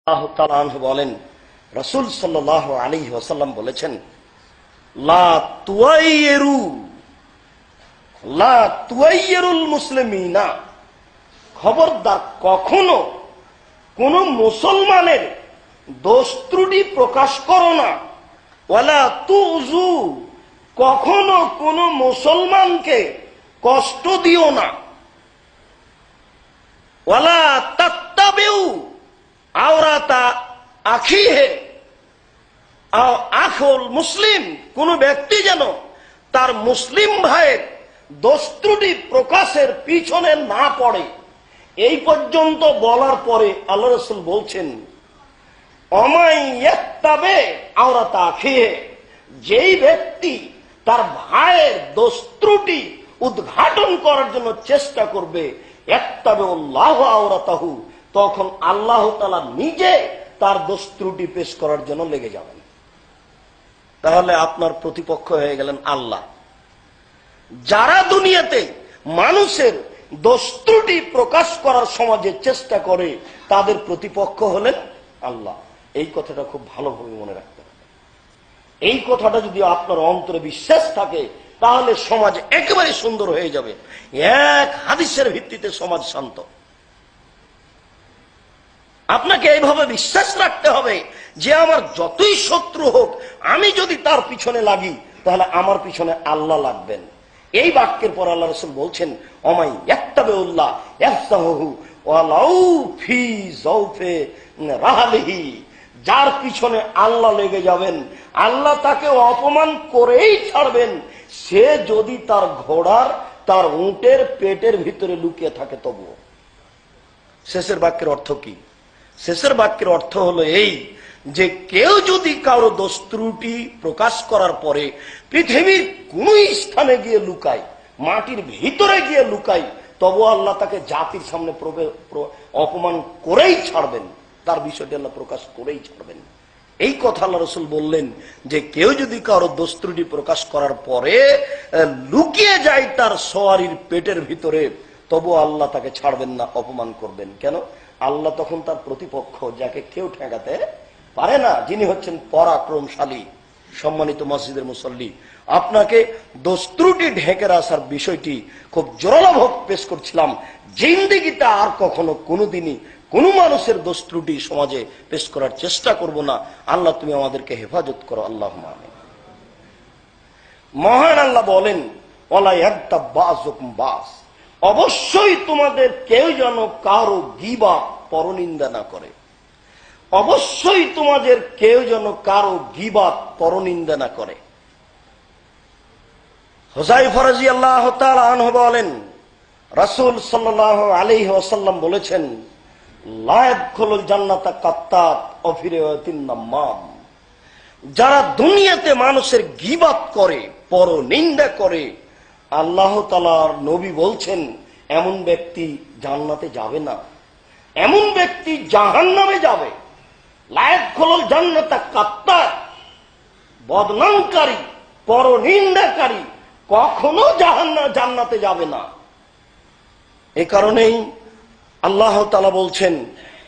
আল্লাহ তাআলা আনহু বলেন, রাসূল সাল্লাল্লাহু আলাইহি ওয়াসাল্লাম বলেছেন, লা তুয়াইয়িরু লা তুয়াইয়িরুল মুসলিমিনা, খবরদার কখনো কোন মুসলমানের দোষ ত্রুটি প্রকাশ করো না। ওয়ালা তুযু, কখনো কোন মুসলমানকে কষ্ট দিও না। ওয়ালা তাত্তাবিউ আওরাতা আখিহে, আখুল মুসলিম, কোন ব্যক্তি যেন তার মুসলিম ভাইয়ের দোষ ত্রুটি প্রকাশের পিছনে না পড়ে। এই পর্যন্ত বলার পরে আল্লাহ রাসূল বলছেন, অমাই ইয়াত্তাবে আওরাতা আখিহে, যেই ব্যক্তি তার ভাইয়ের দোষ ত্রুটি উদ্ঘাটন করার জন্য চেষ্টা করবে, ইয়াত্তাবে আল্লাহু আওরাতাহু, তখন আল্লাহ তাআলা নিজে তার দোষ ত্রুটি পেশ করার জন্য লেগে যাবেন। তাহলে আপনার প্রতিপক্ষ হয়ে গেলেন আল্লাহ। যারা দুনিয়াতে মানুষের দোষ ত্রুটি প্রকাশ করার সমাজে চেষ্টা করে, তাদের প্রতিপক্ষ হলেন আল্লাহ। এই কথাটা খুব ভালোভাবে মনে রাখতে হবে। এই কথাটা যদি আপনার অন্তরে বিশ্বাস থাকে, তাহলে সমাজ একেবারে সুন্দর হয়ে যাবে। এক হাদিসের ভিত্তিতে সমাজ শান্ত। আপনাকে এইভাবে বিশ্বাস রাখতে হবে যে আমার যতই শত্রু হোক, আমি যদি তার পিছনে লাগি, তাহলে আমার পিছনে আল্লাহ লাগবেন। এই বাক্যের পর আল্লাহ রাসূল বলছেন, অমাই ইয়াত্তাবিউল্লাহ ইয়াফসাহু ওয়ালাউ ফি যাওফি রাহলিহি, যার পিছনে আল্লাহ লেগে যাবেন, আল্লাহ তাকে অপমান করেই ছাড়বেন, সে যদি তার ঘোড়ার, তার উটের পেটের ভিতরে লুকিয়ে থাকে তবুও। শেষের বাক্যের অর্থ কি? শেষের বাক্যের অর্থ হলো এই যে কেউ যদি কারো দোষ ত্রুটি প্রকাশ করার পরে পৃথিবীর কোন স্থানে গিয়ে লুকায়, মাটির ভিতরে গিয়ে লুকায়, তবু আল্লাহ তাকে জাতির সামনে অপমান করেই ছাড়বেন। তার বিষয়টি আল্লাহ প্রকাশ করেই ছাড়বেন। এই কথা আল্লাহ রাসূল বললেন যে কেউ যদি কারো দোষ ত্রুটি প্রকাশ করার পরে লুকিয়ে যায় তার সওয়ারির পেটের ভিতরে, তবু আল্লাহ তাকে ছাড়বেন না, অপমান করবেন। কেন? আল্লাহ তখন তার প্রতিপক্ষ, যাকে কেউ ঠেকাতে পারে না, যিনি হচ্ছেন পরাক্রমশালী। সম্মানিত মসজিদের মুসল্লি, আপনাকে দোষ ত্রুটি ঢেকে রাখার বিষয়টি খুব জোরালোভাবে পেশ করছিলাম। জিন্দেগিতে আর কখনো কোনোদিনই কোন মানুষের দোষ ত্রুটি সমাজে পেশ করার চেষ্টা করব না। আল্লাহ তুমি আমাদেরকে হেফাজত করো, আল্লাহুম্মা আমিন। মহান আল্লাহ বলেন, ওয়ালা ইয়াগতাব বাযুকুম বায, অবশ্যই তোমাদের কেউ যেন কারো গীবত পরনিন্দা না করে। অবশ্যই তোমাদের কেউ যেন কারো গীবত পরনিন্দা না করে। হুযায়ফা রাদিয়াল্লাহু তাআলা আনহু বলেন, রাসূল সাল্লাল্লাহু আলাইহি ওয়াসাল্লাম বলেছেন, লা ইয়াদখুলুল জান্নাতা কাত্তাত ওয়া ফি রিওয়ায়াতিন নাম্মাম, যারা দুনিয়াতে মানুষের গীবত করে, পরনিন্দা করে, আল্লাহ তাআলার নবী বলছেন এমন ব্যক্তি জান্নাতে যাবে না, এমন ব্যক্তি জাহান্নামে যাবে। লা ইয়াদখুলুল জান্নাতা কাত্তাত, বদনামকারী, পরনিন্দাকারী কখনো জান্নাতে যাবে না। এই কারণেই আল্লাহ তাআলা বলছেন,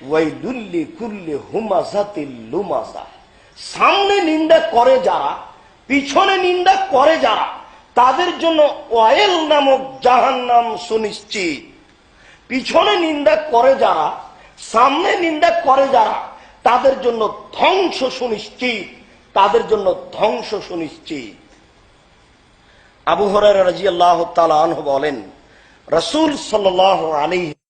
ওয়াইলুল লিকুল্লি হুমাযাতিল লুমাযা, সামনে নিন্দা করে যারা, পিছনে নিন্দা করে যারা, তাদের জন্য ওয়াইল নামক জাহান্নাম সুনিশ্চিত। পিছনে নিন্দা করে যারা, সামনে নিন্দা করে যারা, তাদের জন্য ধ্বংস সুনিশ্চিত, তাদের জন্য ধ্বংস সুনিশ্চিত। আবু হুরায়রা রাদিয়াল্লাহু তাআলা আনহু বলেন, রাসূল সাল্লাল্লাহু আলাইহি